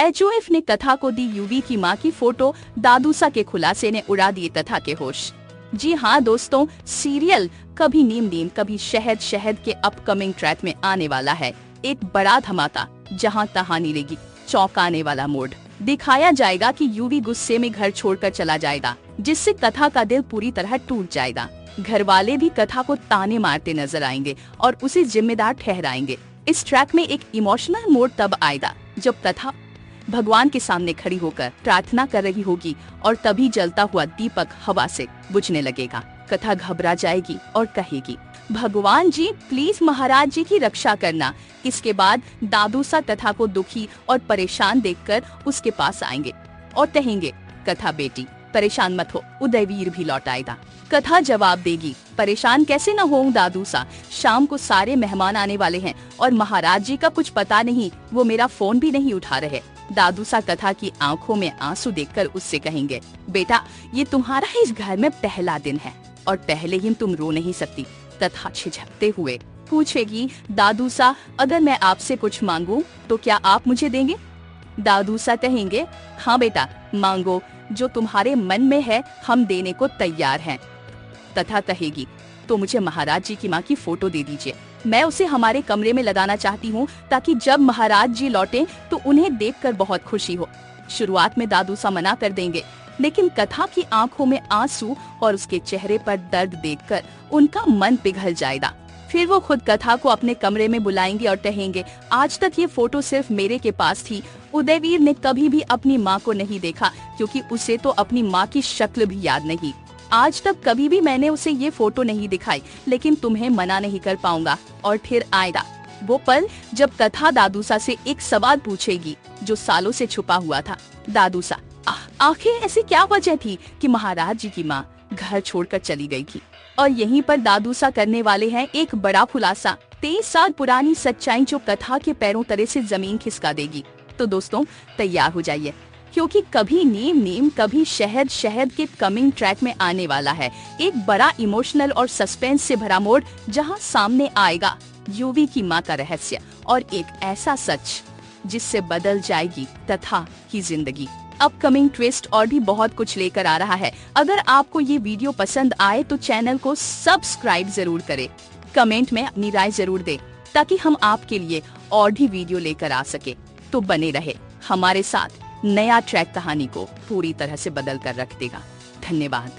HOF ने कथा को दी यूवी की मां की फोटो, दादूसा के खुलासे ने उड़ा दिए कथा के होश। जी हाँ दोस्तों, सीरियल कभी नीम नीम कभी शहद शहद के अपकमिंग ट्रैक में आने वाला है एक बड़ा धमाका, जहां कहानी लेगी चौंकाने वाला मोड। दिखाया जाएगा कि यूवी गुस्से में घर छोड़कर चला जाएगा, जिससे कथा का दिल पूरी तरह टूट जाएगा। घर वाले भी कथा को ताने मारते नजर आएंगे और उसे जिम्मेदार ठहराएंगे। इस ट्रैक में एक इमोशनल मोड तब आएगा जब कथा भगवान के सामने खड़ी होकर प्रार्थना कर रही होगी और तभी जलता हुआ दीपक हवा से बुझने लगेगा। कथा घबरा जाएगी और कहेगी, भगवान जी प्लीज महाराज जी की रक्षा करना। इसके बाद दादूसा कथा को दुखी और परेशान देखकर उसके पास आएंगे और कहेंगे, कथा बेटी परेशान मत हो, उदयवीर भी लौट आएगा। कथा जवाब देगी, परेशान कैसे न हो दादूसा, शाम को सारे मेहमान आने वाले हैं और महाराज जी का कुछ पता नहीं, वो मेरा फोन भी नहीं उठा रहे। दादूसा कथा की आंखों में आंसू देखकर उससे कहेंगे, बेटा ये तुम्हारा इस घर में पहला दिन है और पहले ही तुम रो नहीं सकती। कथा झिझकते हुए पूछेगी, दादूसा अगर मैं आपसे कुछ मांगूं तो क्या आप मुझे देंगे? दादूसा कहेंगे, हाँ बेटा मांगो, जो तुम्हारे मन में है हम देने को तैयार हैं। कथा कहेगी, तो मुझे महाराज जी की माँ की फोटो दे दीजिए, मैं उसे हमारे कमरे में लगाना चाहती हूँ ताकि जब महाराज जी लौटे तो उन्हें देखकर बहुत खुशी हो। शुरुआत में दादूसा मना कर देंगे, लेकिन कथा की आंखों में आंसू और उसके चेहरे पर दर्द देखकर उनका मन पिघल जाएगा। फिर वो खुद कथा को अपने कमरे में बुलाएंगे और कहेंगे, आज तक ये फोटो सिर्फ मेरे के पास थी। उदयवीर ने कभी भी अपनी माँ को नहीं देखा क्योंकि उसे तो अपनी माँ की शक्ल भी याद नहीं। आज तक कभी भी मैंने उसे ये फोटो नहीं दिखाई, लेकिन तुम्हें मना नहीं कर पाऊंगा। और फिर आएगा वो पल जब कथा दादूसा से एक सवाल पूछेगी जो सालों से छुपा हुआ था। दादूसा, आखिर ऐसी क्या वजह थी कि महाराज जी की माँ घर छोड़कर चली गई थी? और यहीं पर दादूसा करने वाले हैं एक बड़ा खुलासा, 23 साल पुरानी सच्चाई जो कथा के पैरों तले से जमीन खिसका देगी। तो दोस्तों तैयार हो जाइए, क्योंकि कभी नीम नीम कभी शहद शहद के कमिंग ट्रैक में आने वाला है एक बड़ा इमोशनल और सस्पेंस से भरा मोड, जहां सामने आएगा यूवी की मां का रहस्य और एक ऐसा सच जिससे बदल जाएगी कथा की जिंदगी। अपकमिंग ट्विस्ट और भी बहुत कुछ लेकर आ रहा है। अगर आपको ये वीडियो पसंद आए तो चैनल को सब्सक्राइब जरूर करें, कमेंट में अपनी राय जरूर दें ताकि हम आपके लिए और भी वीडियो लेकर आ सके। तो बने रहे हमारे साथ, नया ट्रैक कहानी को पूरी तरह से बदल कर रख देगा। धन्यवाद।